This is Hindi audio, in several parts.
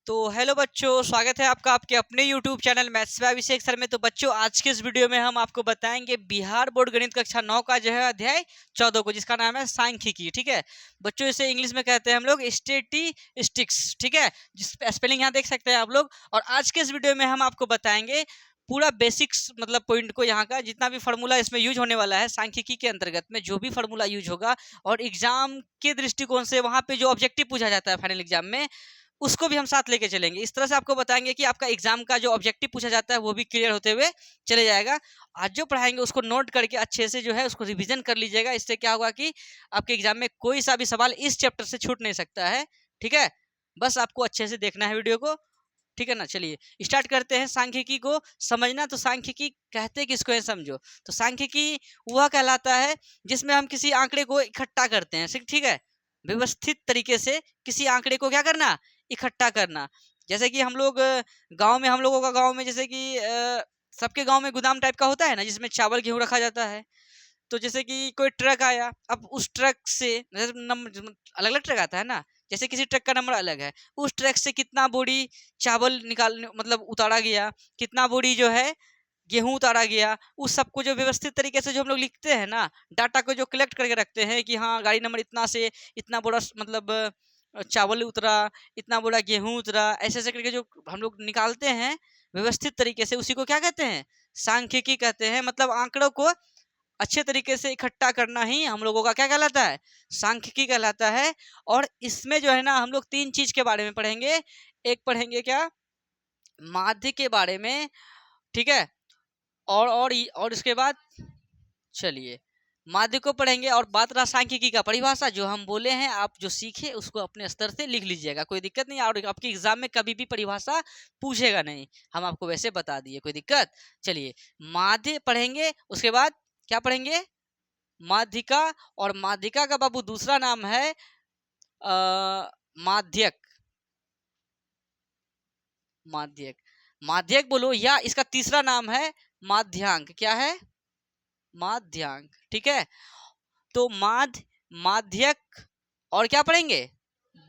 तो हेलो बच्चों, स्वागत है आपका आपके अपने YouTube channel maths by Abhishek sir में। तो बच्चों, आज के इस वीडियो में हम आपको बताएंगे बिहार बोर्ड गणित कक्षा 9 का जो है अध्याय 14 को, जिसका नाम है सांख्यिकी। ठीक है बच्चों, इसे इंग्लिश में कहते हैं हम लोग स्टैटिस्टिक्स। ठीक है, जिस स्पेलिंग यहाँ देख सकते हैं आप लोग। और आज के इस वीडियो में हम आपको बताएंगे पूरा बेसिक्स, मतलब पॉइंट को, यहाँ का जितना भी फार्मूला इसमें यूज होने वाला है सांख्यिकी के अंतर्गत में, जो भी फार्मूला यूज होगा और एग्जाम के दृष्टिकोण से वहाँ पे जो ऑब्जेक्टिव पूछा जाता है फाइनल एग्जाम में, उसको भी हम साथ लेके चलेंगे। इस तरह से आपको बताएंगे कि आपका एग्जाम का जो ऑब्जेक्टिव पूछा जाता है वो भी क्लियर होते हुए चले जाएगा। आज जो पढ़ाएंगे उसको नोट करके अच्छे से जो है उसको रिवीजन कर लीजिएगा। इससे क्या होगा कि आपके एग्जाम में कोई सा भी सवाल इस चैप्टर से छूट नहीं सकता है। ठीक है, बस आपको अच्छे से देखना है वीडियो को। ठीक है ना, चलिए स्टार्ट करते हैं। सांख्यिकी को समझना, तो सांख्यिकी कहते किसको है समझो। तो सांख्यिकी वह कहलाता है जिसमें हम किसी आंकड़े को इकट्ठा करते हैं। ठीक है, व्यवस्थित तरीके से किसी आंकड़े को क्या करना, इकट्ठा करना। जैसे कि हम लोग गांव में, हम लोगों का गांव में जैसे कि सबके गांव में गोदाम टाइप का होता है ना, जिसमें चावल गेहूं रखा जाता है। तो जैसे कि कोई ट्रक आया, अब उस ट्रक से नंबर अलग अलग ट्रक आता है ना, जैसे किसी ट्रक का नंबर अलग है, उस ट्रक से कितना बोरी चावल निकाल, मतलब उतारा गया, कितना बोरी जो है गेहूं उतारा गया, उस सबको जो व्यवस्थित तरीके से जो हम लोग लिखते हैं ना, डाटा को जो कलेक्ट करके रखते हैं कि हाँ गाड़ी नंबर इतना से इतना बोरा, मतलब चावल उतरा, इतना बोरा गेहूं उतरा, ऐसे ऐसे करके जो हम लोग निकालते हैं व्यवस्थित तरीके से, उसी को क्या कहते हैं, सांख्यिकी कहते हैं। मतलब आंकड़ों को अच्छे तरीके से इकट्ठा करना ही हम लोगों का क्या कहलाता है, सांख्यिकी कहलाता है। और इसमें जो है ना हम लोग तीन चीज के बारे में पढ़ेंगे। एक पढ़ेंगे क्या, माध्य के बारे में। ठीक है, और इसके बाद चलिए माध्य को पढ़ेंगे। और बात रहा सांख्यिकी का, परिभाषा जो हम बोले हैं, आप जो सीखे उसको अपने स्तर से लिख लीजिएगा, कोई दिक्कत नहीं। और आपके एग्जाम में कभी भी परिभाषा पूछेगा नहीं, हम आपको वैसे बता दिए, कोई दिक्कत। चलिए माध्य पढ़ेंगे, उसके बाद क्या पढ़ेंगे, माध्यिका। और माध्यिका का बाबू दूसरा नाम है माध्यक। माध्यक, माध्यक बोलो, या इसका तीसरा नाम है माध्यांक। क्या है, माध्यांक। ठीक है, तो माध्यक और क्या पढ़ेंगे,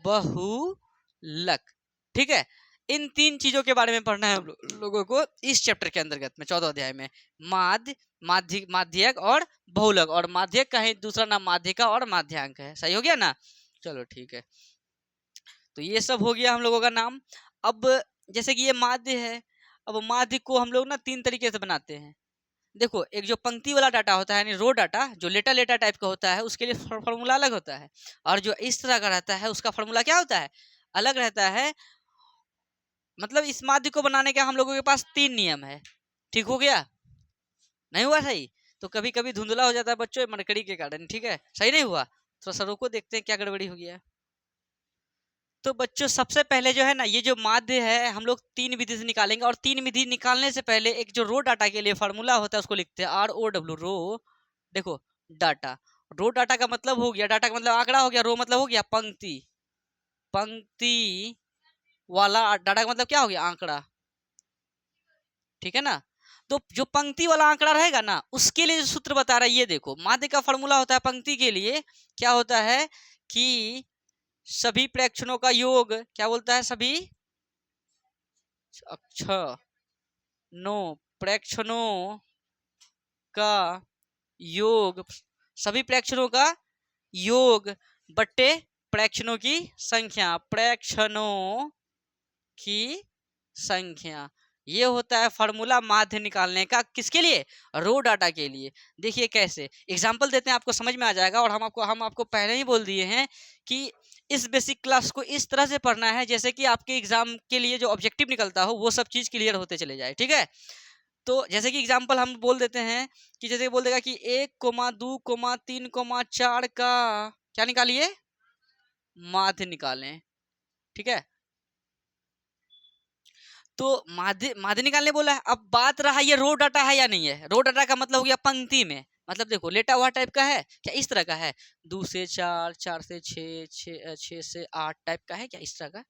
बहुलक। ठीक है, इन तीन चीजों के बारे में पढ़ना है हम लोगों को इस चैप्टर के अंतर्गत में, 14 अध्याय में। माध्यक और बहुलक, और माध्यक का ही दूसरा नाम माध्यिका और माध्यांक है। सही हो गया ना, चलो ठीक है। तो ये सब हो गया हम लोगों का नाम। अब जैसे कि ये माध्य है, अब माध्य को हम लोग ना तीन तरीके से बनाते हैं। देखो, एक जो पंक्ति वाला डाटा होता है, यानी रो डाटा, जो लेटा लेटा टाइप का होता है, उसके लिए फॉर्मूला अलग होता है। और जो इस तरह का रहता है उसका फॉर्मूला क्या होता है, अलग रहता है। मतलब इस माध्य को बनाने का हम लोगों के पास तीन नियम है। ठीक हो गया, नहीं हुआ सही? तो कभी कभी धुंधला हो जाता है बच्चों मरकड़ी के कारण। ठीक है, सही नहीं हुआ, थोड़ा सा रोको, देखते हैं क्या गड़बड़ी हो गया। तो बच्चों सबसे पहले जो है ना, ये जो माध्य है हम लोग तीन विधि से निकालेंगे। और तीन विधि निकालने से पहले एक जो रो डाटा के लिए फार्मूला होता है उसको लिखते हैं, ROW, रो। देखो, डाटा, रो डाटा का मतलब हो गया, डाटा का मतलब आंकड़ा हो गया, रो मतलब हो गया पंक्ति, पंक्ति वाला डाटा का मतलब क्या हो गया, आंकड़ा। ठीक है ना, तो जो पंक्ति वाला आंकड़ा रहेगा ना, उसके लिए जो सूत्र बता रहा है, ये देखो, माध्य का फार्मूला होता है पंक्ति के लिए, क्या होता है कि सभी प्रेक्षणों का योग, क्या बोलता है, सभी नो प्रेक्षणों का योग, सभी प्रेक्षणों का योग बट्टे प्रेक्षणों की संख्या, प्रेक्षणों की संख्या। ये होता है फॉर्मूला माध्य निकालने का, किसके लिए, रो डाटा के लिए। देखिए कैसे, एग्जांपल देते हैं, आपको समझ में आ जाएगा। और हम आपको पहले ही बोल दिए हैं कि इस बेसिक क्लास को इस तरह से पढ़ना है जैसे कि आपके एग्जाम के लिए जो ऑब्जेक्टिव निकलता हो वो सब चीज क्लियर होते चले जाए। ठीक है, तो जैसे कि एग्जांपल हम बोल देते हैं कि जैसे बोल देगा कि 1,2,3,4 का क्या निकालिए, माध्य निकालें। ठीक है, तो माध्य माध्य निकालने बोला है। अब बात रहा ये रो डाटा है या नहीं है। रो डाटा का मतलब हो गया पंक्ति में, मतलब देखो लेटा हुआ टाइप का है क्या, इस तरह का है, 2 से 4, 4 से 6, 6 से 8 टाइप का है क्या, इस तरह का।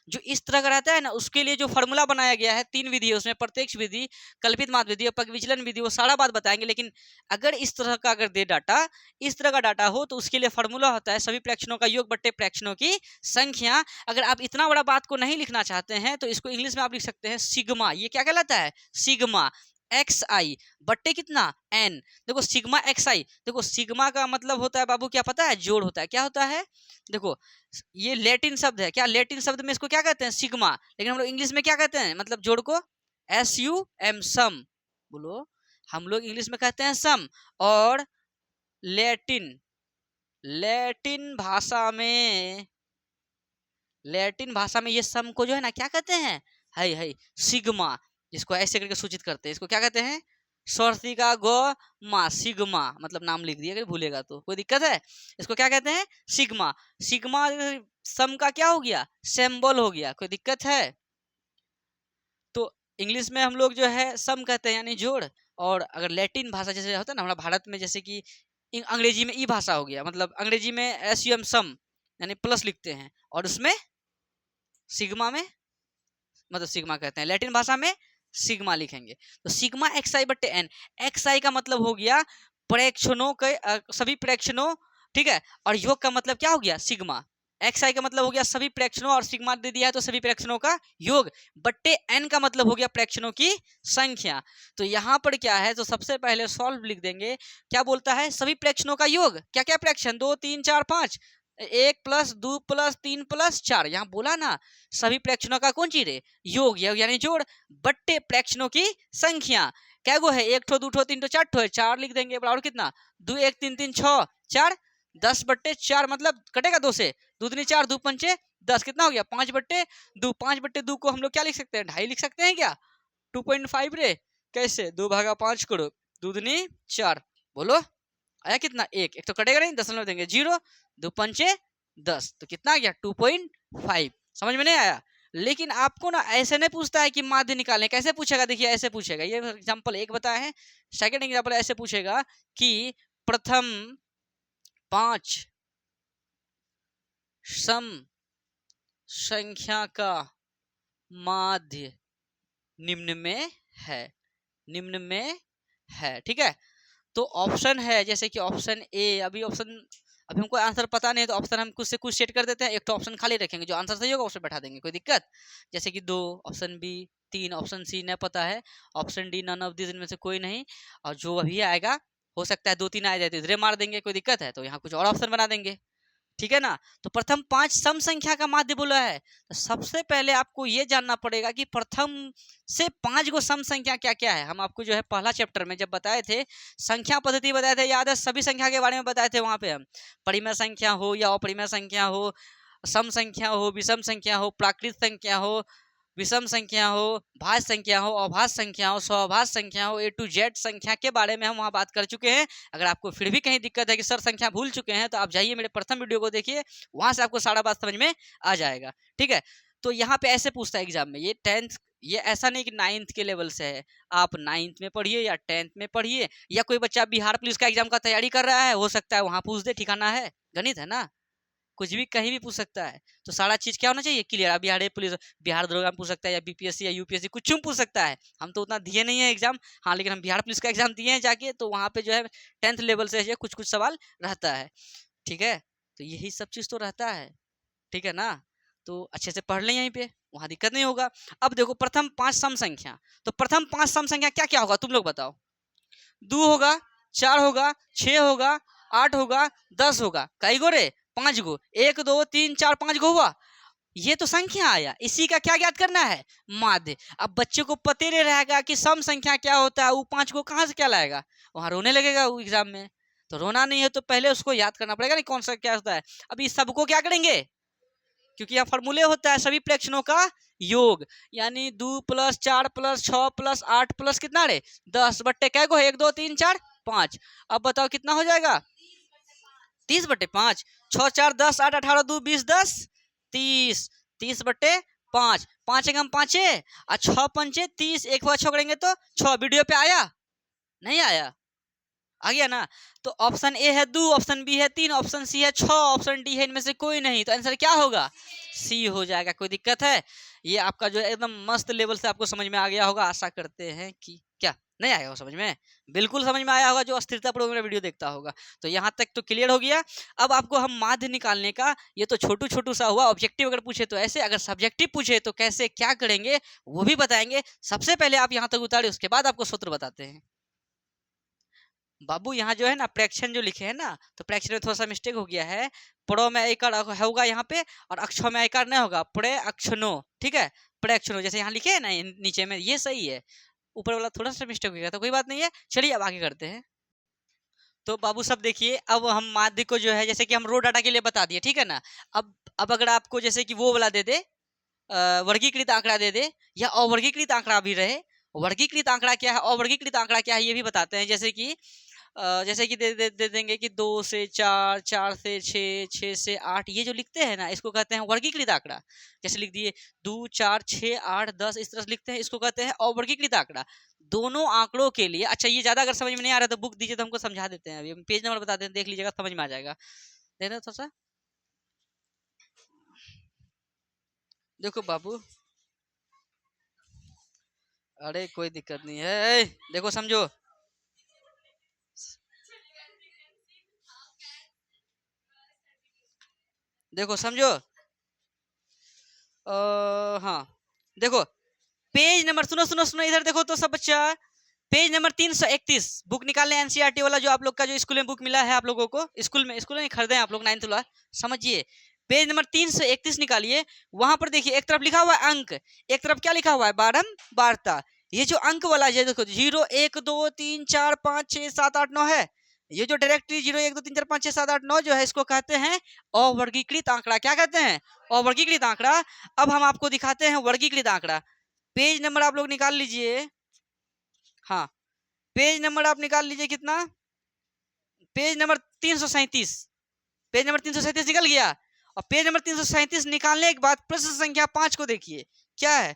जो इस तरह का रहता है ना, उसके लिए जो फॉर्मूला बनाया गया है, 3 विधि है उसमें, प्रत्यक्ष विधि, कल्पित माध्य विधि और पग विचलन विधि, वो सारा बात बताएंगे। लेकिन अगर इस तरह का अगर दे डाटा, इस तरह का डाटा हो, तो उसके लिए फॉर्मूला होता है सभी प्रेक्षणों का योग बट्टे प्रेक्षणों की संख्या। अगर आप इतना बड़ा बात को नहीं लिखना चाहते हैं तो इसको इंग्लिश में आप लिख सकते हैं सिग्मा। ये क्या कहलाता है? सिग्मा एक्स आई बट्टे कितना एन। देखो सिग्मा एक्स आई, देखो सिग्मा का मतलब होता है बाबू, क्या पता है? जोड़ होता है। क्या होता है? देखो ये लैटिन शब्द है, क्या लैटिन शब्द में इसको क्या कहते हैं? सिग्मा। लेकिन हम लोग इंग्लिश में क्या कहते हैं मतलब जोड़ को? एस यू एम, सम। बोलो, हम लोग इंग्लिश में कहते हैं सम। और लैटिन लैटिन भाषा में, लैटिन भाषा में ये सम को जो है ना क्या कहते हैं? है सिग्मा। जिसको ऐसे करके सूचित करते हैं, इसको क्या कहते हैं? स्वर्तिका गो मा, सिग्मा। मतलब नाम लिख दिया, अगर भूलेगा तो कोई दिक्कत है? इसको क्या कहते हैं? सिग्मा। सिग्मा सम का क्या हो गया? सिंबल हो गया। कोई दिक्कत है? तो इंग्लिश में हम लोग जो है सम कहते हैं, यानी जोड़। और अगर लैटिन भाषा जैसे होता है ना हमारा भारत में, जैसे कि अंग्रेजी में ई भाषा हो गया, मतलब अंग्रेजी में एस यू एम सम यानी प्लस लिखते हैं, और उसमें सिग्मा में मतलब सिग्मा कहते हैं, लैटिन भाषा में सिग्मा लिखेंगे। तो सिग्मा एक्स आई बट्टे एन। एक्स आई का मतलब हो गया प्रेक्षणों के सभी प्रेक्षणों, ठीक है। और योग का मतलब क्या हो गया? सिग्मा। एक्स आई का मतलब हो गया सभी प्रेक्षणों, और सिग्मा दे दिया है तो सभी प्रेक्षणों का योग, बट्टे एन का मतलब हो गया प्रेक्षणों की संख्या। तो यहाँ पर क्या है, तो सबसे पहले सॉल्व लिख देंगे। क्या बोलता है? सभी प्रेक्षणों का योग। क्या क्या प्रेक्षण? 2 3 4 5, 1 प्लस 2 प्लस 3 प्लस 4। यहाँ बोला ना सभी प्रेक्षणों का कौन चीज है? योग, यानी जोड़, बट्टे प्रेक्षणों की संख्या। क्या गो है? 1 ठो 2 ठो 3 ठो 4 ठो है, 4 लिख देंगे। और कितना? 2 1 3 3 6 4, 10 बट्टे 4 मतलब कटेगा 2 से, 2 दूनी 4, 2 पंचे 10, कितना हो गया? 5 बट्टे 2। 5 बट्टे 2 को हम लोग क्या लिख सकते हैं? 2.5 लिख सकते हैं क्या? 2.5 रे। कैसे? 2 भागा 5 करो, 2 दूनी 4। बोलो आया कितना? एक तो कटेगा नहीं, दशमलव देंगे, 0 2 पंचे 10, तो कितना आ गया? 2.5। समझ में नहीं आया? लेकिन आपको ना ऐसे नहीं पूछता है कि माध्य निकालें। कैसे पूछेगा? देखिए ऐसे पूछेगा। ये एग्जांपल एक बताया है। सेकंड एग्जांपल ऐसे पूछेगा कि प्रथम 5 सम संख्या का माध्य निम्न में है, निम्न में है, ठीक है। तो ऑप्शन है, जैसे कि ऑप्शन ए, अभी हमको आंसर पता नहीं है तो ऑप्शन हम कुछ से कुछ सेट कर देते हैं, एक तो ऑप्शन खाली रखेंगे, जो आंसर सही होगा उसमें बैठा देंगे, कोई दिक्कत? जैसे कि 2, ऑप्शन बी 3, ऑप्शन सी नहीं पता है, option D none of this इनमें से कोई नहीं, और जो अभी आएगा हो सकता है 2 3 आ जाए तो इधरे मार देंगे, कोई दिक्कत है? तो यहाँ कुछ और ऑप्शन बना देंगे, ठीक है ना। तो प्रथम 5 सम संख्या का माध्य बोला है, तो सबसे पहले आपको ये जानना पड़ेगा कि प्रथम से 5 गो सम संख्या क्या क्या है। हम आपको जो है पहला चैप्टर में जब बताए थे, संख्या पद्धति बताए थे, याद है? सभी संख्या के बारे में बताए थे वहां पे हम। परिमेय संख्या हो या अपरिमेय संख्या हो, सम संख्या हो, विषम संख्या हो, प्राकृत संख्या हो, विषम संख्या हो, भाज्य संख्या हो, अभाज्य संख्या हो, स्वभाज्य संख्या हो, A to Z संख्या के बारे में हम वहाँ बात कर चुके हैं। अगर आपको फिर भी कहीं दिक्कत है कि सर संख्या भूल चुके हैं, तो आप जाइए मेरे प्रथम वीडियो को देखिए, वहां से आपको सारा बात समझ में आ जाएगा, ठीक है। तो यहाँ पे ऐसे पूछता है एग्जाम में, ये 10th, ये ऐसा नहीं कि 9th के लेवल से है, आप 9th में पढ़िए या 10th में पढ़िए, या कोई बच्चा बिहार पुलिस का एग्जाम का तैयारी कर रहा है, हो सकता है वहां पूछ दे, ठिकाना है, गणित है ना, कुछ भी कहीं भी पूछ सकता है। तो सारा चीज क्या होना चाहिए? क्लियर। बिहार पुलिस, बिहार दरोगा पूछ सकता है, या बीपीएससी या यूपीएससी कुछ पूछ सकता है। हम तो उतना दिए नहीं है एग्जाम, हाँ, लेकिन हम बिहार पुलिस का एग्जाम दिए हैं जाके, तो वहाँ पे जो है 10th लेवल से कुछ कुछ सवाल रहता है, ठीक है। तो यही सब चीज तो रहता है, ठीक है ना। तो अच्छे से पढ़ लें यहीं पे, वहाँ दिक्कत नहीं होगा। अब देखो प्रथम 5 सम संख्या, तो प्रथम 5 सम संख्या क्या क्या होगा तुम लोग बताओ? 2 होगा, 4 होगा, 6 होगा, 8 होगा, 10 होगा, कई गो रे? 5 गो। 1 2 3 4 5 गो हुआ। ये तो संख्या आया, इसी का क्या ज्ञात करना है? माध्य। अब बच्चे को पता नहीं रहेगा कि सम संख्या क्या होता है, वो 5 को कहाँ से क्या लाएगा? वहां रोने लगेगा वो एग्जाम में। तो रोना नहीं है तो पहले उसको याद करना पड़ेगा नहीं कौन सा क्या होता है। अभी सबको क्या करेंगे, क्योंकि यहाँ फॉर्मूले होता है सभी प्रेक्षणों का योग, यानी 2 प्लस 4 प्लस 6 प्लस 8 प्लस कितना रे? 10 बट्टे कै गो? 1 2 3 4 5। अब बताओ कितना हो जाएगा? 30 बट्टे 5, 6 4 10 8 18 2 20 10 30, 30 बट्टे 5, 5 एकम 5 और 6 पंचे 30, एक बार 6 करेंगे तो 6। वीडियो पे आया? नहीं आया? आ गया ना। तो ऑप्शन ए है 2, ऑप्शन बी है 3, ऑप्शन सी है 6, ऑप्शन डी है इनमें से कोई नहीं, तो आंसर क्या होगा? सी हो जाएगा। कोई दिक्कत है? ये आपका जो एकदम मस्त लेवल से आपको समझ में आ गया होगा, आशा करते हैं कि क्या नहीं आया हो समझ में? बिल्कुल समझ में आया होगा जो अस्थिरता पर मेरा वीडियो देखता होगा। तो यहाँ तक तो क्लियर हो गया। अब आपको हम माध्य निकालने का, ये तो छोटू छोटू सा हुआ। ऑब्जेक्टिव अगर पूछे तो ऐसे, अगर सब्जेक्टिव पूछे तो कैसे क्या करेंगे वो भी बताएंगे। सबसे पहले आप यहाँ तक उतारे, उसके बाद आपको सूत्र बताते हैं। बाबू यहाँ जो है ना प्रेक्षण जो लिखे हैं ना, तो प्रेक्षण में थोड़ा सा मिस्टेक हो गया है। प्रो में इकार होगा यहाँ पे, और अक्षो में इकार नहीं होगा, प्रे अक्षनो। ठीक है, प्रेक्षणो जैसे यहाँ लिखे है ना नीचे में, ये सही है। ऊपर वाला थोड़ा सा मिस्टेक हो गया, तो कोई बात नहीं है। चलिए अब आगे करते हैं। तो बाबू सब देखिए, अब हम माध्य को जो है जैसे कि हम रो डाटा के लिए बता दिए, ठीक है ना। अब अगर आपको जैसे कि वो वाला दे दे, वर्गीकृत आंकड़ा दे दे, या अवर्गीकृत आंकड़ा भी रहे। वर्गीकृत आंकड़ा क्या है, अवर्गीकृत आंकड़ा क्या है, ये भी बताते हैं। जैसे कि दे देंगे कि 2 से 4, 4 से 6, 6 से 8, ये जो लिखते हैं ना इसको कहते हैं वर्गीकृत आंकड़ा। जैसे लिख दिए 2, 4, 6, 8, 10, इस तरह से लिखते हैं, इसको कहते हैं अवर्गीकृत आंकड़ा। दोनों आंकड़ों के लिए, अच्छा ये ज्यादा अगर समझ में नहीं आ रहा तो बुक दीजिए, तो हमको समझा देते हैं। अभी हम पेज नंबर बता दें, देख लीजिएगा, समझ में आ जाएगा। देना थोड़ा सा, देखो बाबू। अरे कोई दिक्कत नहीं है, देखो समझो। देखो समझो। हाँ देखो, पेज नंबर, सुनो सुनो सुनो, इधर देखो तो सब बच्चा। पेज नंबर 331 बुक निकालने, एनसीईआरटी वाला जो आप लोग का जो स्कूल में बुक मिला है आप लोगों को, स्कूल में नहीं खरीदे आप लोग, 9th वाला, समझिए। पेज नंबर 331 निकालिए। वहां पर देखिए एक तरफ लिखा हुआ है अंक, एक तरफ क्या लिखा हुआ है, बारंबारता। ये जो अंक वाला है देखो, 0, 1, 2, 3, 4, 5, 6, 7, 8, 9 है। ये जो डायरेक्टली 0, 1, 2, 3, 4, 5, 6, 7, 8, 9 जो है, इसको कहते हैं अवर्गीकृत आंकड़ा। क्या कहते हैं? अवर्गीकृत आंकड़ा। अब हम आपको दिखाते हैं वर्गीकृत आंकड़ा। पेज नंबर आप लोग निकाल लीजिए। हाँ, पेज नंबर आप निकाल लीजिए, कितना? Page number 337। पेज नंबर 337 निकल गया। और पेज नंबर 337 निकालने के बाद प्रश्न संख्या 5 को देखिए, क्या है?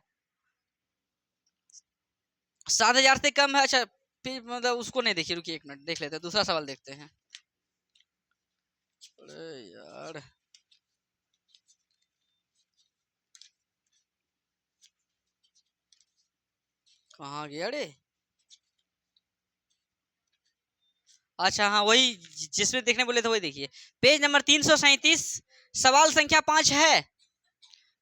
7,000 से कम है। अच्छा, मतलब उसको नहीं देखिए, रुकिए एक मिनट, देख लेते हैं, दूसरा सवाल देखते हैं। अरे यार, कहाँ गया रे? अच्छा हाँ, वही जिसमें देखने बोले थे वही देखिए। पेज नंबर 337, सवाल संख्या 5 है।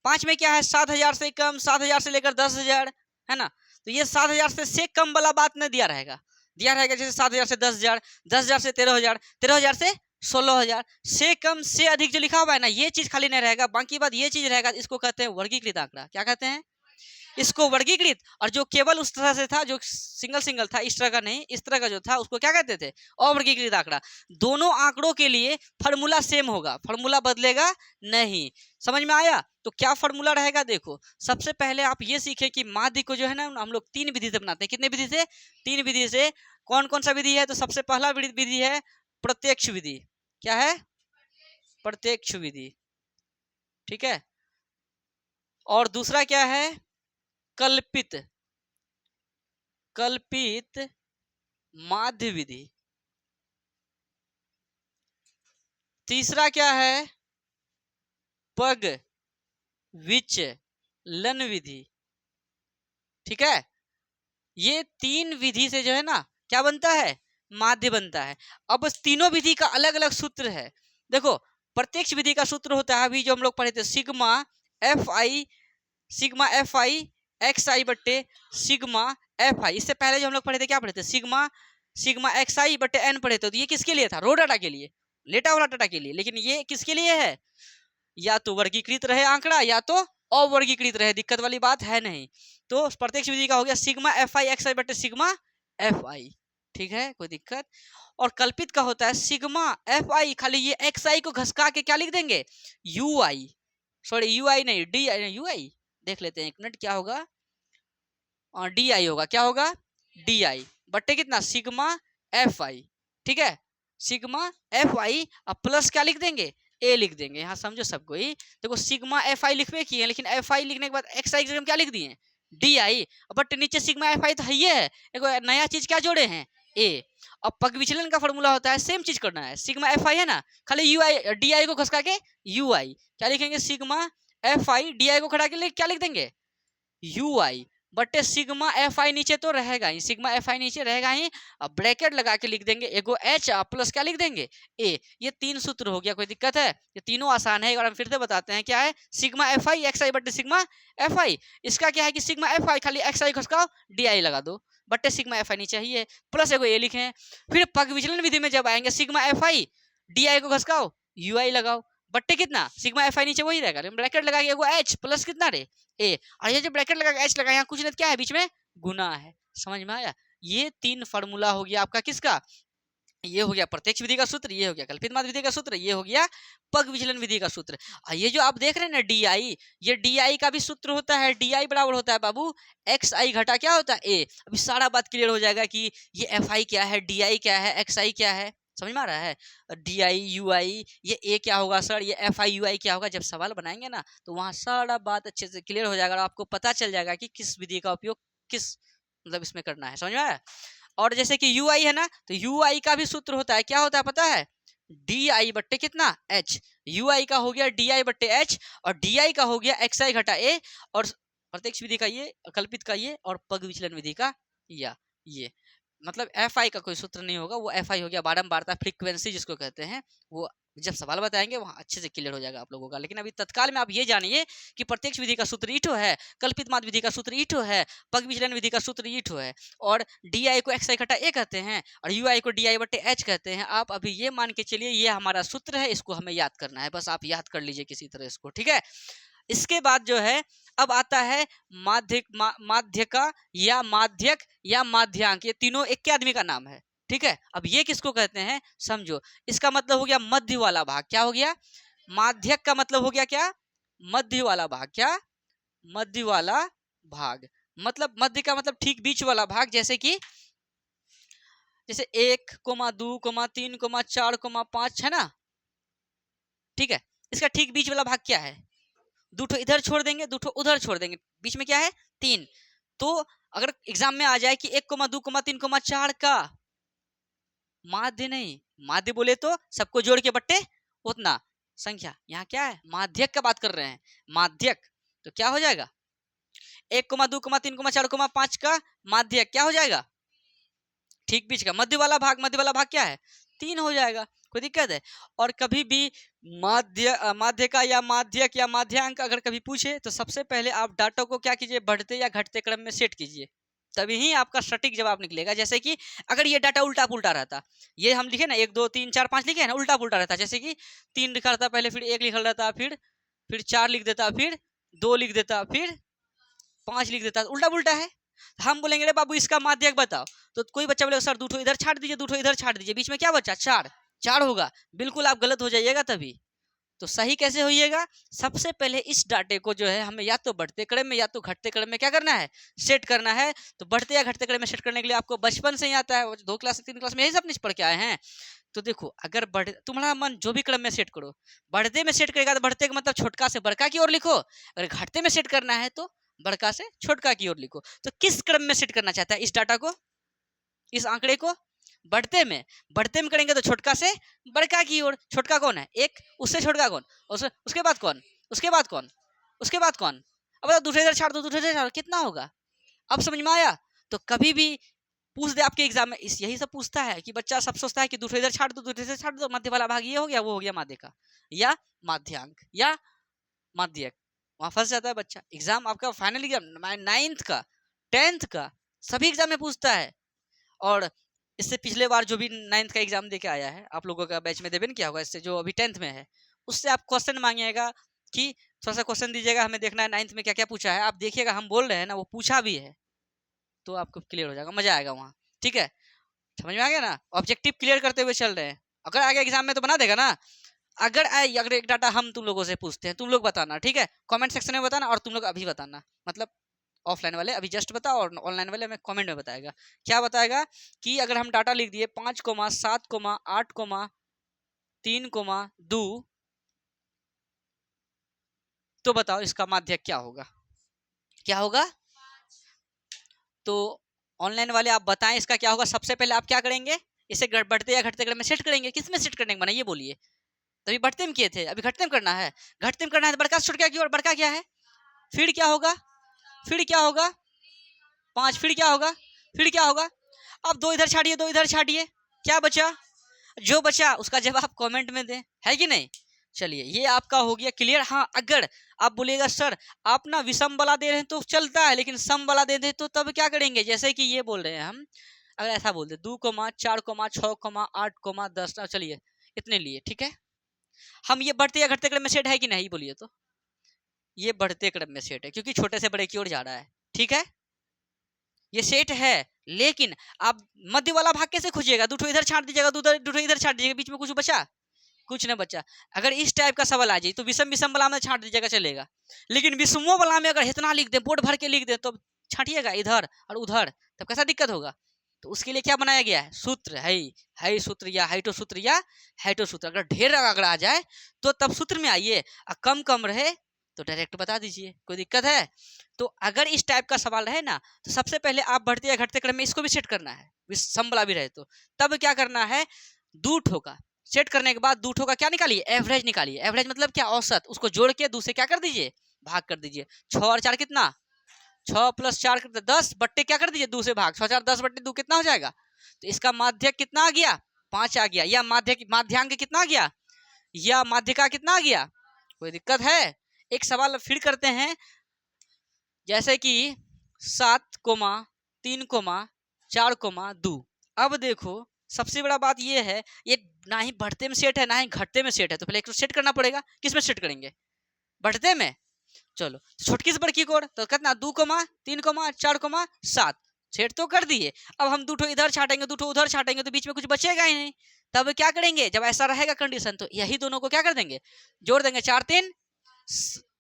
5 में क्या है? 7,000 से कम, 7,000 से लेकर 10,000, है ना। तो ये 7,000 से कम वाला बात नहीं दिया रहेगा। दिया रहेगा जैसे 7,000 से 10,000, 10,000 से 13,000, 13,000 से 16,000, से कम से अधिक जो लिखा हुआ है ना, ये चीज खाली नहीं रहेगा। बाकी बात ये चीज रहेगा, इसको कहते हैं वर्गीकृत आंकड़ा। क्या कहते हैं? इसको वर्गीकृत। और जो केवल उस तरह से था, जो सिंगल सिंगल था, इस तरह का नहीं, इस तरह का जो था, उसको क्या कहते थे? अवर्गीकृत आंकड़ा। दोनों आंकड़ों के लिए फॉर्मूला सेम होगा, फॉर्मूला बदलेगा नहीं। समझ में आया? तो क्या फॉर्मूला रहेगा, देखो। सबसे पहले आप ये सीखे कि माध्य को जो है ना हम लोग 3 विधि से बनाते हैं। कितने विधि से? 3 विधि से। कौन कौन सा विधि है? तो सबसे पहला विधि है प्रत्यक्ष विधि। क्या है? प्रत्यक्ष विधि। ठीक है। और दूसरा क्या है? कल्पित कल्पित माध्य विधि। तीसरा क्या है? पग विचलन विधि। ठीक है। ये 3 विधि से जो है ना क्या बनता है? माध्य बनता है। अब तीनों विधि का अलग अलग सूत्र है। देखो, प्रत्यक्ष विधि का सूत्र होता है, अभी जो हम लोग पढ़े थे, सिग्मा एफ आई एक्स आई बट्टे सिग्मा एफ आई। इससे पहले जो हम लोग पढ़े थे, क्या पढ़े थे? सिग्मा एक्स आई बट्टे एन पढ़े थे। तो ये किसके लिए था? रो डाटा के लिए, लेटा वाला डाटा के लिए। लेकिन ये किसके लिए है? या तो वर्गीकृत रहे आंकड़ा, या तो अवर्गीकृत रहे, दिक्कत वाली बात है नहीं। तो प्रत्यक्ष विधि का हो गया सिग्मा एफ आई एक्स आई बट्टे सिग्मा एफ आई। ठीक है, कोई दिक्कत? और कल्पित का होता है सिग्मा एफ आई, खाली ये एक्स आई को घसका के क्या लिख देंगे? You I. सॉरी, यू आई नहीं, डी आई, यू आई। देख लेते हैं एक मिनट, क्या होगा? डी आई होगा। क्या होगा? डी आई बट्टे कितना? Sigma F I. ठीक है, सिग्मा एफ आई। अब प्लस क्या लिख देंगे? ए लिख देंगे। यहाँ समझो सबको ही। देखो, सिग्मा एफ आई लिखवे किए, लेकिन एफ आई लिखने के बाद एक्स आई की जगह क्या लिख दिए? D I. बट नीचे सिग्मा एफ आई तो है, ये है। एक नया चीज क्या जोड़े हैं? ए। अब पग विचलन का फॉर्मूला होता है, सेम चीज करना है। सिग्मा एफ आई है ना, खाली यू आई डी आई को घसका के यू आई। क्या लिखेंगे? Sigma F I D I को खड़ा के लिए क्या लिख देंगे, यू आई बटे सिग्मा एफ आई नीचे तो रहेगा ही, सिग्मा एफ आई नीचे रहेगा ही। अब ब्रैकेट लगा के लिख देंगे एगो एच प्लस क्या लिख देंगे ए। ये 3 सूत्र हो गया, कोई दिक्कत है? ये तीनों आसान है, एक बार हम फिर से बताते हैं क्या है। सिग्मा एफ आई एक्स आई बटे सिग्मा एफ आई। इसका क्या है कि सिग्मा एफ आई खाली एक्स आई खसकाओ डी आई लगा दो बटे सिग्मा एफ आई नीचे ही है, प्लस एगो ए लिखे हैं। फिर पग विचलन विधि में जब आएंगे sigma F I D I को खसकाओ यू आई लगाओ बट्टे कितना सिग्मा एफ आई नीचे वही रहेगा, ब्रैकेट लगा के एगो एच प्लस कितना रे ए। और ये जो ब्रैकेट लगा के एच लगा यहाँ कुछ नहीं क्या है बीच में गुना है, समझ में आया? ये 3 फार्मूला हो गया आपका किसका, ये हो गया प्रत्यक्ष विधि का सूत्र, ये हो गया कल्पित माध्य विधि का सूत्र, ये हो गया पग विचलन विधि का सूत्र। और ये जो आप देख रहे हैं ना डी आई, ये डी आई का भी सूत्र होता है, डी आई बराबर होता है बाबू एक्स आई घटा क्या होता है ए। अभी सारा बात क्लियर हो जाएगा कि ये एफ आई क्या है, डी आई क्या है, एक्स आई क्या है, समझ में आ रहा है? डी आई यू आई ये ए क्या होगा सर, ये एफ आई यू आई क्या होगा, जब सवाल बनाएंगे ना तो वहाँ सारा बात अच्छे से क्लियर हो जाएगा और आपको पता चल जाएगा कि किस विधि का उपयोग किस मतलब इसमें करना है, समझ में आया? और जैसे कि यू आई है ना, तो यू आई का भी सूत्र होता है, क्या होता है पता है? डी आई बट्टे कितना एच। यू आई का हो गया डी आई बट्टे एच और डी आई का हो गया एक्स आई घटा ए। और प्रत्यक्ष विधि का ये, कल्पित का ये और पग विचलन विधि का या ये। मतलब एफ आई का कोई सूत्र नहीं होगा, वो एफ आई हो गया बारंबारता फ्रीक्वेंसी जिसको कहते हैं, वो जब सवाल बताएंगे वहाँ अच्छे से क्लियर हो जाएगा आप लोगों का। लेकिन अभी तत्काल में आप ये जानिए कि प्रत्यक्ष विधि का सूत्र ईठो है, कल्पित माध्य विधि का सूत्र ईठो है, पग विचलन विधि का सूत्र ईठो है, और डी आई को एक्स आई घटा ए कहते हैं और यू आई को डी आई बटे एच कहते हैं। आप अभी ये मान के चलिए ये हमारा सूत्र है, इसको हमें याद करना है, बस आप याद कर लीजिए किसी तरह इसको, ठीक है? इसके बाद जो है अब आता है माध्यका या माध्यक या माध्यांक, ये तीनों एक के आदमी का नाम है, ठीक है? अब ये किसको कहते हैं समझो, इसका मतलब हो गया मध्य वाला भाग, क्या हो गया? माध्यक का मतलब हो गया क्या? मध्य वाला भाग, क्या? मध्य वाला भाग, मतलब मध्य का मतलब ठीक बीच वाला भाग, जैसे कि जैसे 1, 2, 3, 4, 5 है ना, ठीक है? इसका ठीक बीच वाला भाग क्या है? दूठो इधर छोड़ देंगे, दूठो उधर छोड़ देंगे, बीच में क्या है 3। तो अगर एग्जाम में आ जाए कि 1, 2, 3, 4 का माध्य नहीं, माध्य बोले तो सबको जोड़ के बट्टे उतना संख्या, यहाँ क्या है माध्यक का बात कर रहे हैं, माध्यक, तो क्या हो जाएगा 1, 2, 3, 4, 5 का माध्यक क्या हो जाएगा? ठीक बीच का मध्य वाला भाग, मध्य वाला भाग क्या है 3 हो जाएगा, कोई दिक्कत है? और कभी भी माध्य का या माध्यक या माध्यांक अगर कभी पूछे तो सबसे पहले आप डाटा को क्या कीजिए, बढ़ते या घटते क्रम में सेट कीजिए, तभी ही आपका सटीक जवाब निकलेगा। जैसे कि अगर ये डाटा उल्टा पुल्टा रहता, ये हम लिखे ना 1, 2, 3, 4, 5 लिखे है ना, उल्टा पुल्टा रहता, जैसे कि 3 लिखा रहता पहले, फिर 1 लिखा रहता, फिर 4 लिख देता, फिर 2 लिख देता, फिर 5 लिख देता, उल्टा पुल्टा है। हम बोलेंगे रे बाबू इसका माध्यक बताओ, तो कोई बच्चा बोलेगा सर दूठो इधर छाट दीजिए, दूठो इधर छाट दीजिए, बीच में क्या बचा 4 होगा, बिल्कुल आप गलत हो जाइएगा। तभी तो सही कैसे होइएगा? सबसे पहले इस डाटे को जो है हमें या तो बढ़ते क्रम में या तो घटते क्रम में क्या करना है, सेट करना है। तो बढ़ते या घटते क्रम में सेट करने के लिए आपको बचपन से ही आता है, 2 क्लास 3 क्लास में यही सब नहीं पढ़ के आए हैं। तो देखो अगर बढ़ तुम्हारा मन जो भी क्रम में सेट करो, बढ़ते में सेट करेगा तो बढ़ते का मतलब छोटका से बड़का की ओर लिखो, अगर घटते में सेट करना है तो बड़का से छोटका की ओर लिखो। तो किस क्रम में सेट करना चाहता है इस डाटा को, इस आंकड़े को? बढ़ते में करेंगे तो छोटका से बड़का की ओर। छोटका कौन है? 1, उससे छोटका कौन? उसके बाद कौन? उसके बाद कौन? उसके बाद कौन? अब बताओ, दूसरे इधर छाड़ दो, दूसरे इधर छाड़, कितना होगा? अब समझ में आया? तो कभी भी पूछ दे आपके एग्जाम में, इस यही सब पूछता है कि बच्चा सब सोचता है कि दूसरे इधर छाड़ दो, दूसरे इधर छाड़ दो, मध्य वाला भाग ये हो गया, वो हो गया माध्य का या माध्यांक या माध्यक, वहां फंस जाता है बच्चा। एग्जाम आपका फाइनल एग्जाम 9th का 10th का सभी एग्जाम में पूछता है। और इससे पिछले बार जो भी 9th का एग्जाम दे के आया है, आप लोगों का बैच में देवे क्या होगा, इससे जो अभी 10th में है उससे आप क्वेश्चन मांगिएगा कि थोड़ा सा क्वेश्चन दीजिएगा, हमें देखना है 9th में क्या क्या पूछा है। आप देखिएगा हम बोल रहे हैं ना वो पूछा भी है, तो आपको क्लियर हो जाएगा, मजा आएगा वहाँ, ठीक है? समझ में आ गया ना? ऑब्जेक्टिव क्लियर करते हुए चल रहे हैं, अगर आगे एग्जाम में तो बना देगा ना। अगर एक डाटा हम तुम लोगों से पूछते हैं, तुम लोग बताना, ठीक है? कमेंट सेक्शन में बताना, और तुम लोग अभी बताना, मतलब ऑफलाइन वाले अभी जस्ट बताओ और ऑनलाइन वाले हमें कमेंट में बताएगा। क्या बताएगा कि अगर हम डाटा लिख दिए 5, 7, 8, 3, 2, तो बताओ इसका माध्यक क्या होगा? क्या होगा? तो ऑनलाइन वाले आप बताएं इसका क्या होगा। सबसे पहले आप क्या करेंगे, इसे बढ़ते या घटते क्रम में सेट करेंगे। किस में सेट करने का बना ये बोलिए? तभी बढ़ते में किए थे, अभी घटते में करना है। घटते में करना है तो बड़का से छोटा की ओर बड़का क्या है, फिर क्या होगा, फिर क्या होगा 5, फिर क्या होगा, फिर क्या होगा। अब 2 इधर छाड़िए, 2 इधर छाड़िए, क्या बचा, जो बचा उसका जवाब कमेंट में दें, है कि नहीं। चलिए ये आपका हो गया क्लियर। हाँ अगर आप बोलिएगा सर आप ना विषम वाला दे रहे हैं तो चलता है, लेकिन सम वाला दे दे तो तब क्या करेंगे, जैसे कि ये बोल रहे हैं हम, अगर ऐसा बोल दे 2,4,6,8,10, चलिए इतने लिए, ठीक है। हम ये बढ़ते या घटते क्रम में सेट है कि नहीं बोलिए तो, ये बढ़ते क्रम में सेट है क्योंकि छोटे से बड़े की ओर जा रहा है, ठीक है, ये सेट है। लेकिन आप मध्य वाला भाग कैसे खोजिएगा, 2 इधर छाट दीजिएगा, 2 इधर छाट दीजिएगा, बीच में कुछ बचा, कुछ नहीं बचा। अगर इस टाइप का सवाल आ जाए तो विषम विषम वाला में छाट दीजिएगा चलेगा, लेकिन विषमों वाला में अगर इतना लिख दे, बोर्ड भर के लिख दे, तो छाटिएगा इधर और उधर, तब कैसा दिक्कत होगा। तो उसके लिए क्या बनाया गया है, सूत्र है सूत्र या हाइटो सूत्र या हाइटो सूत्र। अगर ढेर अगर आ जाए तो तब सूत्र में आइए, और कम कम रहे तो डायरेक्ट बता दीजिए, कोई दिक्कत है। तो अगर इस टाइप का सवाल रहे ना, तो सबसे पहले आप बढ़ते या घटते क्रम में इसको भी सेट करना है, सम वाला भी रहे तो। तब क्या करना है, 2 ठो का सेट करने के बाद 2 ठो का क्या निकालिए, एवरेज निकालिए। एवरेज मतलब क्या, औसत, उसको जोड़ के 2 से क्या कर दीजिए, भाग कर दीजिए। 6 और 4 कितना, 6 + 4 कितना, 10 बट्टे क्या कर दीजिए 2 से भाग, 6 4 10 बट्टे 2 कितना हो जाएगा। तो इसका माध्यक कितना आ गया, 5 आ गया। या माध्यांक कितना आ गया, या माध्यिका कितना आ गया, कोई दिक्कत है। एक सवाल फिर करते हैं, जैसे कि 7,3,4,2। अब देखो सबसे बड़ा बात ये है, ये ना ही बढ़ते में सेट है ना ही घटते में सेट है, तो पहले एक सेट करना पड़ेगा। किस में सेट करेंगे, बढ़ते में। चलो छोटकी से बड़की कोर तो कितना, 2,3,4,7 सेट तो कर दिए। अब हम 2 ठो इधर छाटेंगे, 2 ठो उधर छाटेंगे, तो बीच में कुछ बचेगा ही नहीं। तब क्या करेंगे, जब ऐसा रहेगा कंडीशन, तो यही दोनों को क्या कर देंगे, जोड़ देंगे। 4 3,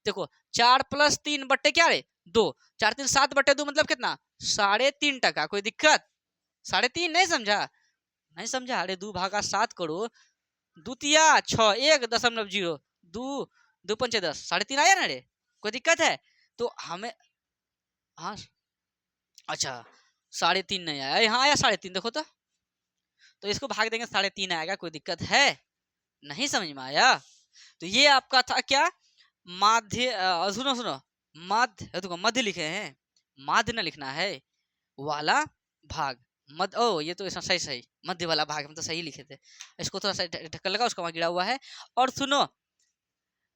देखो 4 + 3 बट्टे क्या रे 2, 4 3 7 बट्टे 2 मतलब कितना, 3.5%। कोई दिक्कत, 3.5 नहीं समझा, नहीं समझा। अरे 2 भागा 7 करो, 2 तिया 6, 1.0, 2 2 पंचे 10, 3.5 आया ना रे, कोई दिक्कत है। तो हमें, हाँ अच्छा 3.5 नहीं आया, यहाँ आया 3.5, देखो तो इसको भाग देंगे 3.5 आएगा, कोई दिक्कत है, नहीं समझ में आया। तो ये आपका था क्या, माध्य, सुनो सुनो, मध्य, देखो मध्य लिखे हैं, माध्य न लिखना है, वाला भाग, मध्य, ओ ये तो इसमें सही सही मध्य वाला भाग हम तो सही लिखे थे, इसको थोड़ा सा ढक्कन लगा, उसका वहां गिरा हुआ है। और सुनो,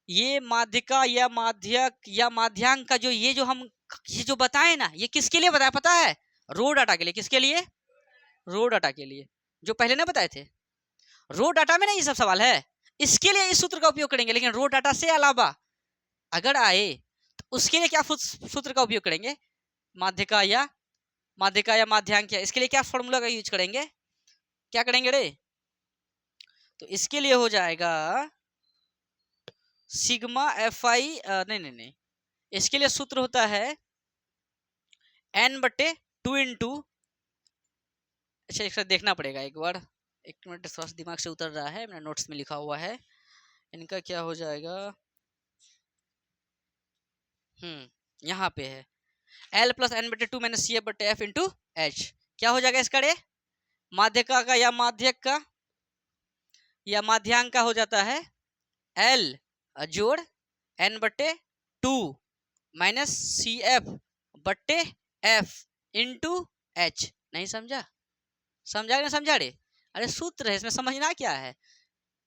ये माध्यिका या माध्यक या माध्यांक का जो ये जो हम ये जो बताए ना, ये किसके लिए बताया पता है, रो डाटा के लिए। किसके लिए, रो डाटा के लिए, जो पहले ना बताए थे। रो डाटा में ना ये सब सवाल है, इसके लिए इस सूत्र का उपयोग करेंगे। लेकिन रो डाटा से अलावा अगर आए तो उसके लिए क्या सूत्र का उपयोग करेंगे, माध्यिका या माध्यांक, इसके लिए क्या फॉर्मूला का यूज करेंगे, क्या करेंगे रे। तो इसके लिए हो जाएगा सिग्मा FI, नहीं, इसके लिए सूत्र होता है n/2 इंटू, अच्छा एक देखना पड़ेगा एक बार, एक मिनट, थोड़ा सा दिमाग से उतर रहा है, मेरा नोट्स में लिखा हुआ है। इनका क्या हो जाएगा, यहाँ पे है L + n/2 - CF/F into H। क्या हो जाएगा इसका रे, माध्यका का या माध्यक का या माध्यांक का हो जाता है L जोड़ n/2 - CF/F इंटू H। नहीं समझा, समझा ना समझा रे, अरे सूत्र है इसमें, समझना क्या है।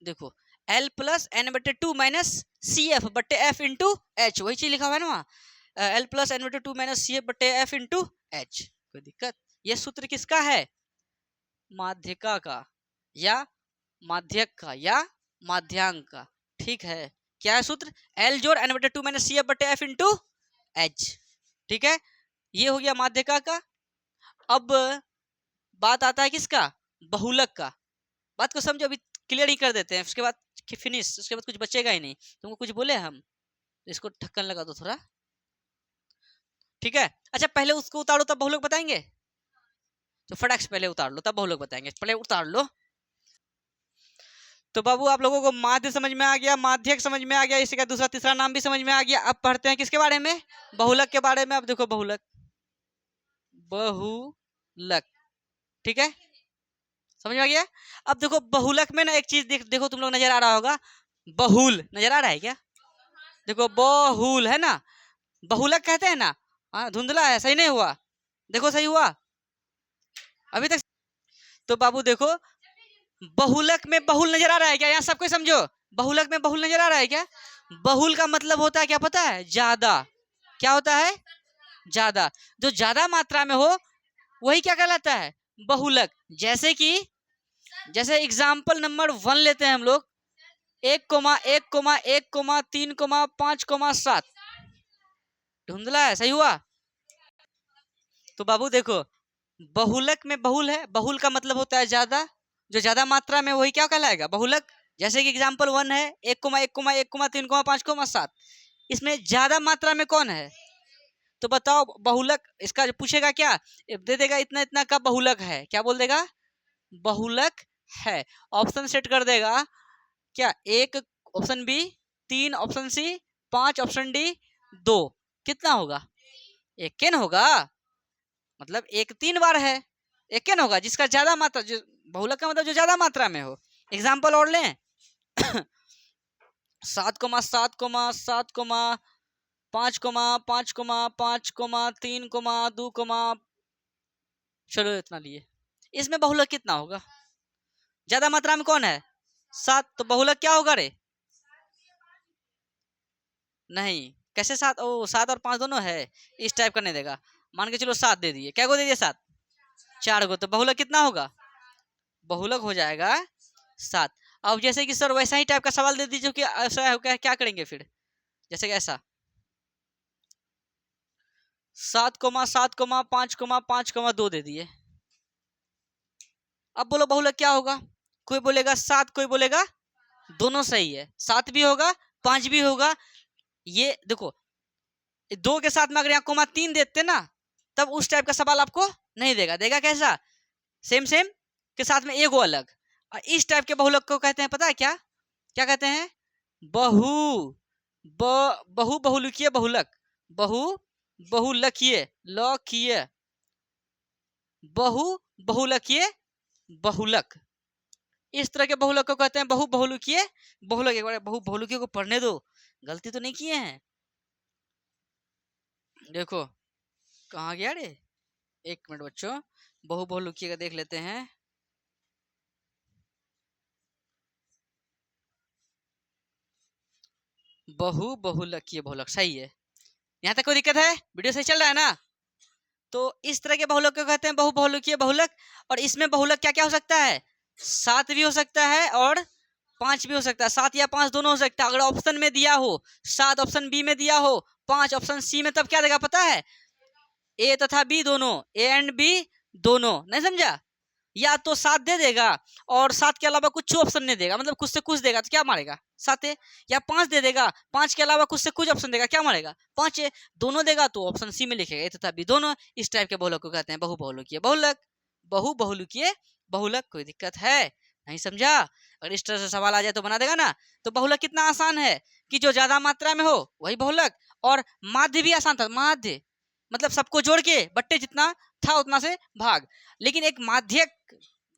देखो L + n/2 - CF/F into H, वही चीज लिखा हुआ है ना वहाँ, L + n/2 - CF/F into H, कोई दिक्कत। ये सूत्र किसका है, माध्यका का या माध्यक का या माध्यांक का, ठीक है। क्या है सूत्र, L जोड़ n/2 - CF/F इंटू H, ठीक है। ये हो गया माध्यका का। अब बात आता है किसका, बहुलक का। बात को समझो, अभी क्लियर ही कर देते हैं, उसके बाद फिनिश, उसके बाद कुछ बचेगा ही नहीं। तुमको कुछ बोले हम, तो इसको ढक्कन लगा दो थोड़ा, ठीक है। अच्छा पहले उसको उतारो तब बहुलक बताएंगे, तो फटाक से पहले उतार लो तब बहुलक बताएंगे, पहले उतार लो। तो बाबू आप लोगों को माध्य समझ में आ गया, माध्यक समझ में आ गया, इसका दूसरा तीसरा नाम भी समझ में आ गया। अब पढ़ते हैं किसके बारे में, बहुलक के बारे में। अब देखो बहुलक, बहुलक, ठीक है, समझ में आ गया। अब देखो बहुलक में ना एक चीज देखो तुम लोग नजर आ रहा होगा, बहुल नजर आ रहा है क्या? देखो बहुल है ना, बहुलक कहते हैं ना। हाँ धुंधला है, सही नहीं हुआ। देखो सही हुआ अभी तक। तो बाबू देखो, बहुलक में बहुल नजर आ रहा है क्या? यहाँ सबको समझो, बहुलक में बहुल नजर आ रहा है क्या? बहुल का मतलब होता है क्या पता है? ज्यादा। क्या होता है? ज्यादा। जो ज्यादा मात्रा में हो वही क्या कहलाता है? बहुलक। जैसे कि जैसे एग्जाम्पल नंबर 1 लेते हैं हम लोग, 1,1,1,3,5,7। धुंधला है, सही हुआ। तो बाबू देखो, बहुलक में बहुल है, बहुल का मतलब होता है ज्यादा। जो ज्यादा मात्रा में वही क्या कहलाएगा? बहुलक। जैसे कि एग्जाम्पल 1 है 1,1,1,3,5,7, इसमें ज्यादा मात्रा में कौन है? तो बताओ बहुलक। इसका पूछेगा क्या, दे देगा इतना इतना का बहुलक है, क्या बोल देगा? बहुलक है। ऑप्शन सेट कर देगा क्या? 1 option B, 3 option C, 5 option D, 2। कितना होगा? एक केन होगा। मतलब एक 3 बार है, एक केन होगा जिसका ज्यादा मात्रा, जो बहुलक का मतलब जो ज्यादा मात्रा में हो। एग्जाम्पल और लें 7,7,7,5,5,5,3,2, चलो इतना लिए। इसमें बहुलक कितना होगा? ज्यादा मात्रा में कौन है? 7। तो बहुलक क्या होगा रे? नहीं, कैसे 7? ओ 7 और 5 दोनों है, इस टाइप का नहीं देगा। मान के चलो 7 दे दिए, क्या को दे दिए? 7, 4 को। तो बहुलक कितना होगा? बहुलक हो जाएगा 7। अब जैसे कि सर वैसा ही टाइप का सवाल दे दीजिए कि ऐसा है क्या करेंगे फिर? जैसे कि ऐसा 7,7,5,5,2 दे दिए। अब बोलो बहुलक क्या होगा? कोई बोलेगा 7, कोई बोलेगा दोनों सही है, 7 भी होगा 5 भी होगा। ये देखो, 2 के साथ में अगर यहाँ कोमा 3 देते ना, तब उस टाइप का सवाल आपको नहीं देगा। देगा कैसा? सेम सेम के साथ में एगो अलग। और इस टाइप के बहुलक को कहते हैं पता है क्या? क्या कहते हैं? बहु बहु बहुलकीय बहुलक। बहु बहुलकीय लकीय बहु बहुलकीय बहुलक। इस तरह के बहुलक को कहते हैं बहु बहुलकीय बहुलक। एक बार बहु बहुलकीय को पढ़ने दो, गलती तो नहीं किए हैं। देखो कहाँ गया रे, एक मिनट बच्चों, बहु बहुलकीय का देख लेते हैं। बहु बहुलकीय बहुलक सही है। यहाँ तक कोई दिक्कत है? वीडियो सही चल रहा है ना? तो इस तरह के बहुलक को कहते हैं बहु बहुलकीय बहुलक। और इसमें बहुलक क्या क्या हो सकता है? 7 भी हो सकता है और 5 भी हो सकता है। 7 या 5 दोनों हो सकता है। अगर ऑप्शन में दिया हो 7 ऑप्शन बी में दिया हो, 5 ऑप्शन सी में, तब क्या देगा पता है? ए तथा बी दोनों, ए एंड बी दोनों। नहीं समझा? या तो 7 दे देगा और 7 के अलावा कुछ ऑप्शन नहीं देगा, मतलब कुछ से कुछ देगा, तो क्या मारेगा? 7 है। या 5 दे देगा, 5 के अलावा कुछ से कुछ ऑप्शन देगा, क्या मारेगा? 5 है। दोनों देगा तो ऑप्शन सी में लिखेगा ए तथा बी दोनों। इस टाइप के बहुलक को कहते हैं बहु बहुलकीय बहुलक। बहु बहुलकीय बहुलक। कोई दिक्कत है? नहीं समझा? अगर इस तरह से सवाल आ जाए तो बना देगा ना। तो बहुलक कितना आसान है कि जो ज्यादा मात्रा में हो वही बहुलक। और माध्य भी आसान था। माध्य मतलब सबको जोड़ के बट्टे जितना था उतना से भाग। लेकिन एक माध्यक,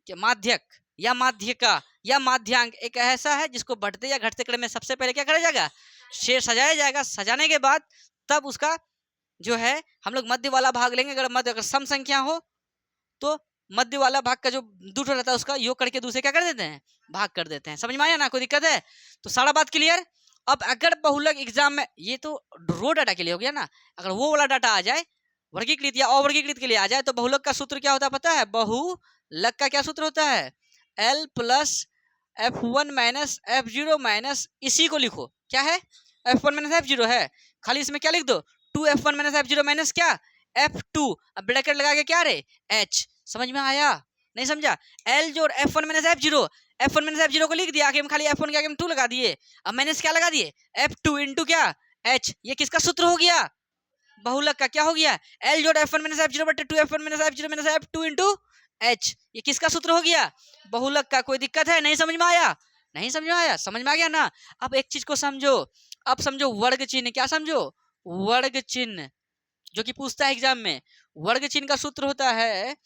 माध्यक या माध्यका या माध्यांक एक ऐसा है जिसको बढ़ते या घटते क्रम में सबसे पहले क्या करा जाएगा? शेर सजाया जाएगा। सजाने के बाद तब उसका जो है हम लोग मध्य वाला भाग लेंगे। अगर मध्य अगर सम संख्या हो तो मध्य वाला भाग का जो दूसरा रहता है उसका योग करके दूसरे क्या कर देते हैं? भाग कर देते हैं। समझ में आया ना? कोई दिक्कत है? तो सारा बात क्लियर। अब अगर बहुलक एग्जाम में, ये तो रो डाटा के लिए हो गया ना, अगर वो वाला डाटा आ जाए वर्गीकृत या अवर्गीकृत के लिए आ जाए, तो बहुलक का सूत्र क्या होता है पता है? बहुलक का क्या सूत्र होता है? L plus F1 minus F0 minus, इसी को लिखो। क्या है? F1 माइनस F0 है, खाली इसमें क्या लिख दो? 2F1 माइनस F0 माइनस क्या? F2। अब ब्रैकेट लगा के क्या रे? H। समझ में आया? नहीं समझा? L जोड़ F1 minus F0, F1 minus F0 को लिख दिया, आगे हम खाली F1 के आगे हम 2 लगा दिए। अब माइनस क्या लगा दिए? F2 इंटू क्या? H। ये किसका सूत्र हो गया? बहुलक का। क्या हो गया? L जोड़ F1 माइनस F0 बटे 2F1 minus F0 minus F2 into H। ये किसका सूत्र हो गया? बहुलक का। कोई दिक्कत है? नहीं समझ में आया? नहीं समझ में आया? समझ में आ गया ना? अब एक चीज को समझो। अब समझो वर्ग चिन्ह। क्या समझो? वर्ग चिन्ह जो कि पूछता है एग्जाम में। वर्ग चिन्ह का सूत्र होता है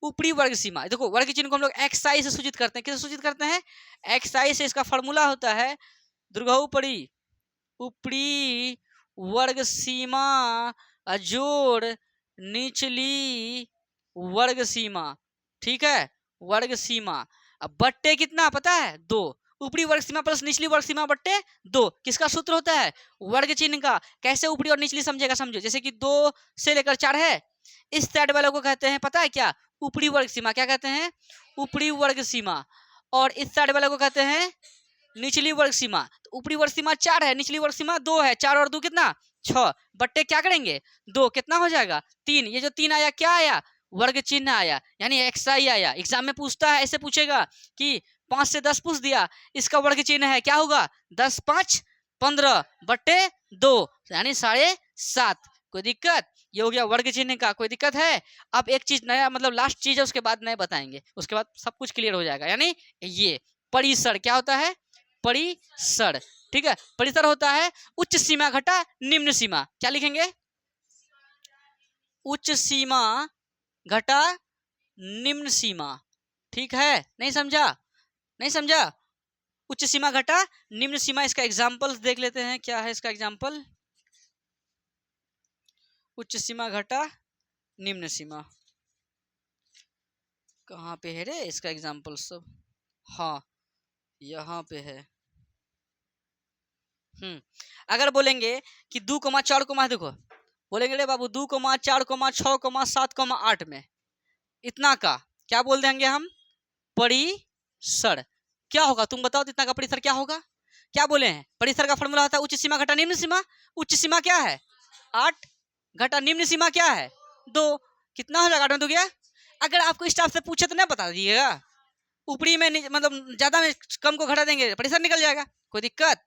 ऊपरी वर्ग सीमा। देखो वर्ग चिन्ह को हम लोग एक्स आई से सूचित करते हैं। किससे सूचित करते हैं? एक्स आई से। इसका फॉर्मूला होता है दुर्गाऊ पड़ी, ऊपरी वर्ग सीमा जोड़ निचली वर्ग सीमा, ठीक है, वर्ग सीमा। अब बट्टे कितना पता है, 2, ऊपरी वर्ग सीमा प्लस निचली वर्ग सीमा बट्टे 2, किसका सूत्र होता है, वर्ग चिन्ह का। कैसे ऊपरी और निचली समझेगा, समझो, जैसे कि 2 से लेकर 4 है, इस साइड वाले को कहते हैं पता है क्या, ऊपरी वर्ग सीमा। क्या कहते हैं, ऊपरी वर्ग सीमा। और इस साइड वाले को कहते हैं निचली वर्ग सीमा। तो ऊपरी वर्ग सीमा 4 है, निचली वर्ग सीमा 2 है, 4 और 2 कितना, 6, बट्टे क्या करेंगे 2, कितना हो जाएगा 3। ये जो 3 आया क्या आया, वर्ग चिन्ह आया, यानी एक्सआई आया। एग्जाम में पूछता है, ऐसे पूछेगा कि 5 से 10 पूछ दिया, इसका वर्ग चिन्ह है, क्या होगा 10 5 15 बट्टे 2, यानी 7.5। कोई दिक्कत, ये हो गया वर्ग चिन्ह का। कोई दिक्कत है। अब एक चीज नया, मतलब लास्ट चीज है, उसके बाद नए बताएंगे, उसके बाद सब कुछ क्लियर हो जाएगा। यानी ये परिसर क्या होता है, परिसर, ठीक है। परिसर होता है उच्च सीमा घटा निम्न सीमा। क्या लिखेंगे, उच्च सीमा घटा निम्न सीमा, ठीक है। नहीं समझा, नहीं समझा, उच्च सीमा घटा निम्न सीमा। इसका एग्जाम्पल देख लेते हैं, क्या है इसका एग्जाम्पल, उच्च सीमा घटा निम्न सीमा। कहाँ पे है रे इसका एग्जाम्पल सब, हाँ यहाँ पे है। अगर बोलेंगे कि 2,4, देखो बोलेंगे रे बाबू 2,4, 6, 7, 8 में इतना का क्या बोल देंगे हम, परिसर। क्या होगा तुम बताओ, इतना का परिसर क्या होगा। क्या बोले हैं, परिसर का फॉर्मूला होता है उच्च सीमा घटा निम्न सीमा। उच्च सीमा क्या है 8 घटा निम्न सीमा क्या है 2, कितना हो जाएगा 8 में 2 गया। अगर आपको इस टाइप से पूछे तो नहीं बता दीजिएगा, ऊपरी में मतलब ज्यादा में कम को घटा देंगे, परिसर निकल जाएगा। कोई दिक्कत।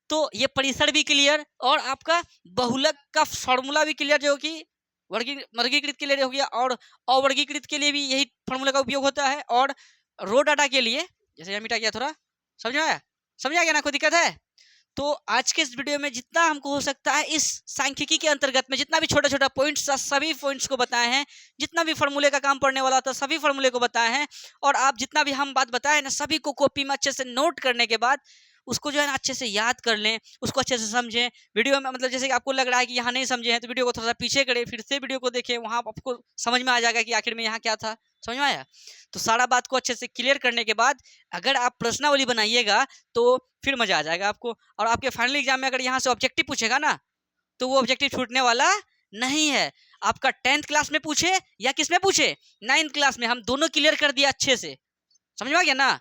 तो ये परिसर भी क्लियर, और आपका बहुलक का फॉर्मूला भी क्लियर, जो कि वर्गीकृत के लिए हो गया, और अवर्गीकृत के लिए भी यही फॉर्मूला का उपयोग होता है, और रो डाटा के लिए, जैसे यहाँ मिटा गया थोड़ा, समझ में आया, समझ आ गया ना, कोई दिक्कत है। तो आज के इस वीडियो में जितना हमको हो सकता है इस सांख्यिकी के अंतर्गत में जितना भी छोटा छोटा पॉइंट्स था, सभी पॉइंट्स को बताए हैं। जितना भी फॉर्मूले का काम पढ़ने वाला था सभी फॉर्मूले को बताए हैं। और आप जितना भी हम बात बताए ना, सभी को कॉपी में अच्छे से नोट करने के बाद उसको जो है ना अच्छे से याद कर लें, उसको अच्छे से समझें। वीडियो में मतलब जैसे कि आपको लग रहा है कि यहाँ नहीं समझे हैं, तो वीडियो को थोड़ा सा पीछे करें, फिर से वीडियो को देखें, वहाँ आपको समझ में आ जाएगा कि आखिर में यहाँ क्या था। समझ में आया। तो सारा बात को अच्छे से क्लियर करने के बाद अगर आप प्रश्नावली बनाइएगा तो फिर मजा आ जाएगा आपको। और आपके फाइनल एग्जाम में अगर यहाँ से ऑब्जेक्टिव पूछेगा ना, तो वो ऑब्जेक्टिव छूटने वाला नहीं है। आपका 10th क्लास में पूछे या किस में पूछे, 9th क्लास में, हम दोनों क्लियर कर दिया अच्छे से। समझ में आ गया ना।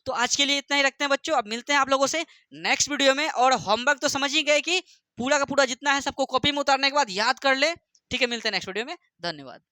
तो आज के लिए इतना ही रखते हैं बच्चों, अब मिलते हैं आप लोगों से नेक्स्ट वीडियो में। और होमवर्क तो समझ ही गए कि पूरा का पूरा जितना है सबको कॉपी में उतारने के बाद याद कर ले। ठीक है, मिलते हैं नेक्स्ट वीडियो में। धन्यवाद।